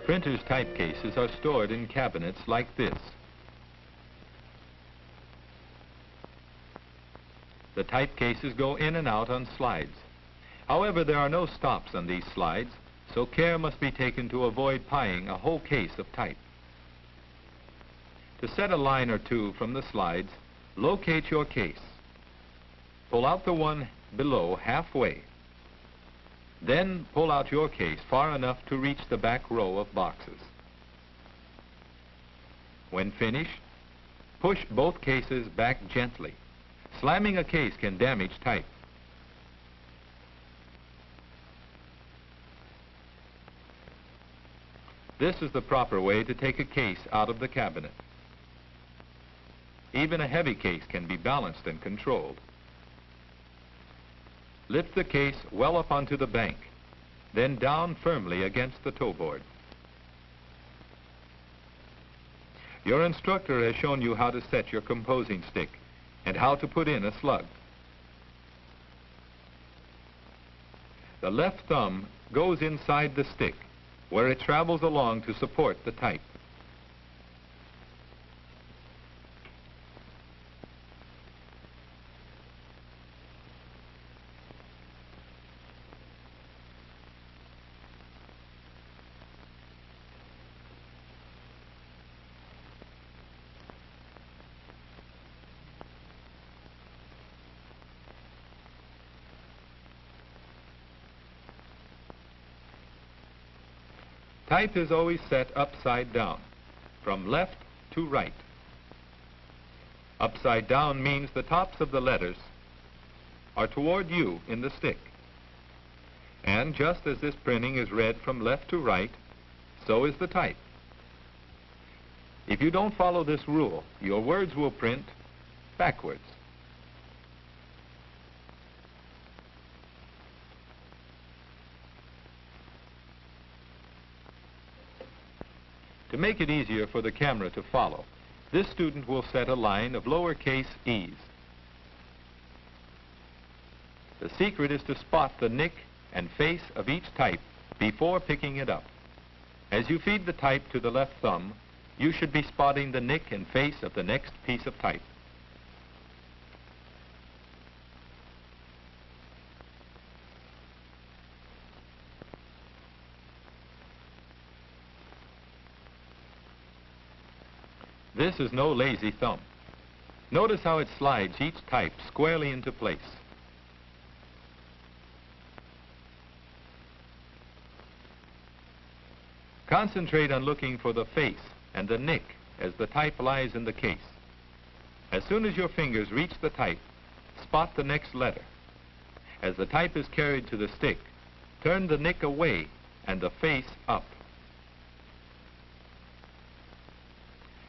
Printers' type cases are stored in cabinets like this. The type cases go in and out on slides. However, there are no stops on these slides, so care must be taken to avoid pieing a whole case of type. To set a line or two from the slides, locate your case. Pull out the one below halfway. Then pull out your case far enough to reach the back row of boxes. When finished, push both cases back gently. Slamming a case can damage type. This is the proper way to take a case out of the cabinet. Even a heavy case can be balanced and controlled. Lift the case well up onto the bank, then down firmly against the toe board. Your instructor has shown you how to set your composing stick and how to put in a slug. The left thumb goes inside the stick, where it travels along to support the type. Type is always set upside down, from left to right. Upside down means the tops of the letters are toward you in the stick. And just as this printing is read from left to right, so is the type. If you don't follow this rule, your words will print backwards. To make it easier for the camera to follow, this student will set a line of lowercase e's. The secret is to spot the nick and face of each type before picking it up. As you feed the type to the left thumb, you should be spotting the nick and face of the next piece of type. This is no lazy thumb. Notice how it slides each type squarely into place. Concentrate on looking for the face and the nick as the type lies in the case. As soon as your fingers reach the type, spot the next letter. As the type is carried to the stick, turn the nick away and the face up.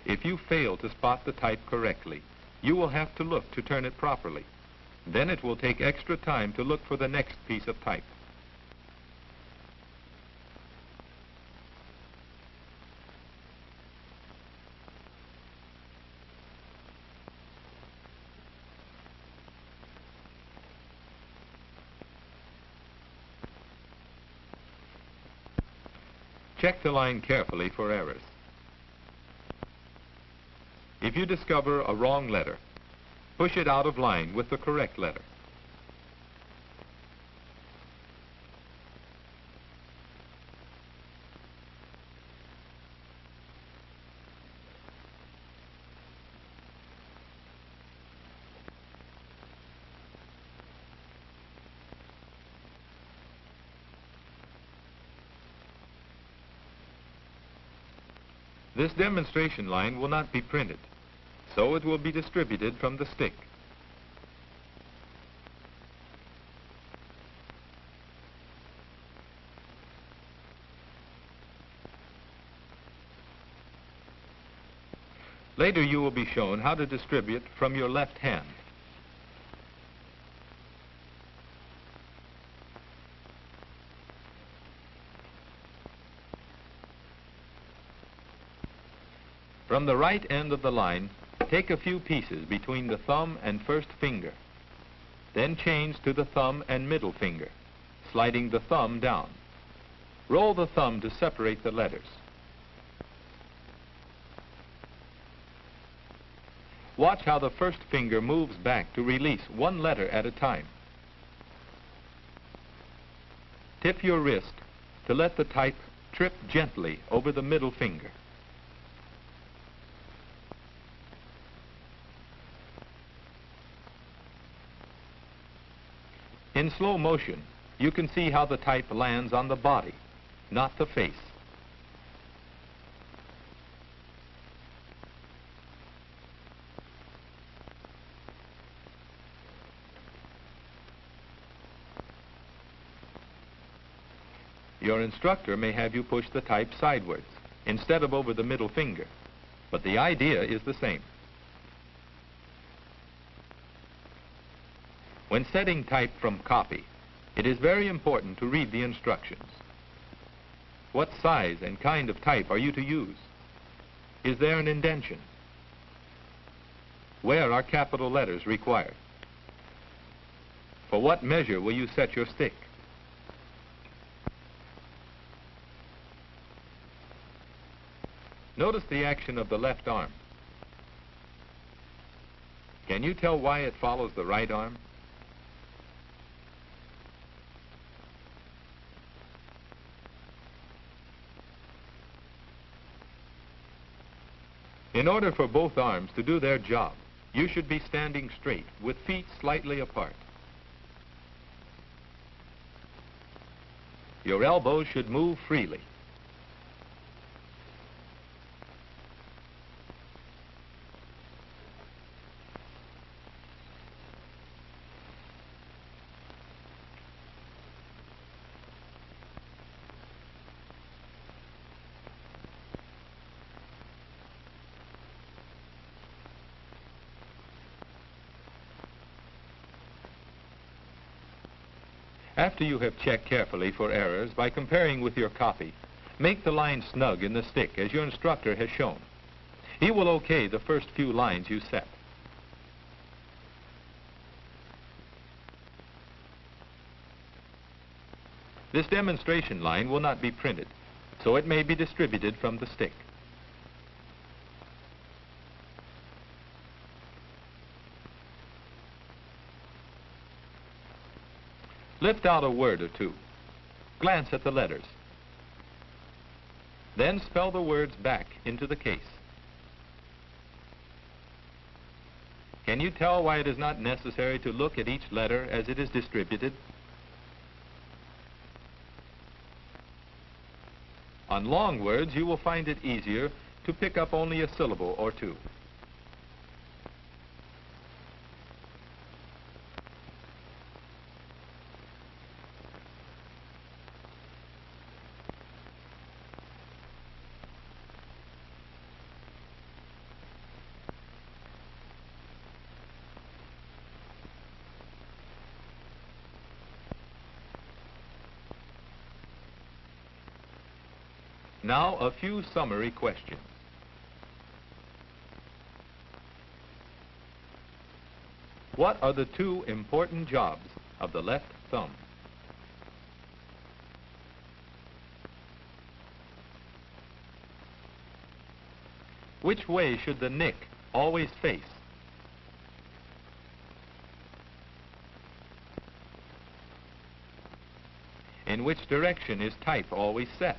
If you fail to spot the type correctly, you will have to look to turn it properly. Then it will take extra time to look for the next piece of type. Check the line carefully for errors. If you discover a wrong letter, push it out of line with the correct letter. This demonstration line will not be printed, so it will be distributed from the stick. Later you will be shown how to distribute from your left hand. From the right end of the line, take a few pieces between the thumb and first finger. Then change to the thumb and middle finger, sliding the thumb down. Roll the thumb to separate the letters. Watch how the first finger moves back to release one letter at a time. Tip your wrist to let the type trip gently over the middle finger. In slow motion, you can see how the type lands on the body, not the face. Your instructor may have you push the type sidewards instead of over the middle finger, but the idea is the same. When setting type from copy, it is very important to read the instructions. What size and kind of type are you to use? Is there an indentation? Where are capital letters required? For what measure will you set your stick? Notice the action of the left arm. Can you tell why it follows the right arm? In order for both arms to do their job, you should be standing straight with feet slightly apart. Your elbows should move freely. After you have checked carefully for errors by comparing with your copy, make the line snug in the stick as your instructor has shown. He will okay the first few lines you set. This demonstration line will not be printed, so it may be distributed from the stick. Lift out a word or two. Glance at the letters. Then spell the words back into the case. Can you tell why it is not necessary to look at each letter as it is distributed? On long words, you will find it easier to pick up only a syllable or two. Now, a few summary questions. What are the two important jobs of the left thumb? Which way should the nick always face? In which direction is type always set?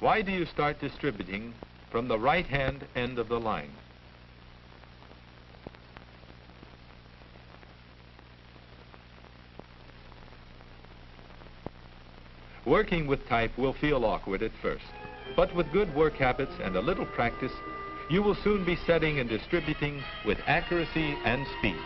Why do you start distributing from the right-hand end of the line? Working with type will feel awkward at first, but with good work habits and a little practice, you will soon be setting and distributing with accuracy and speed.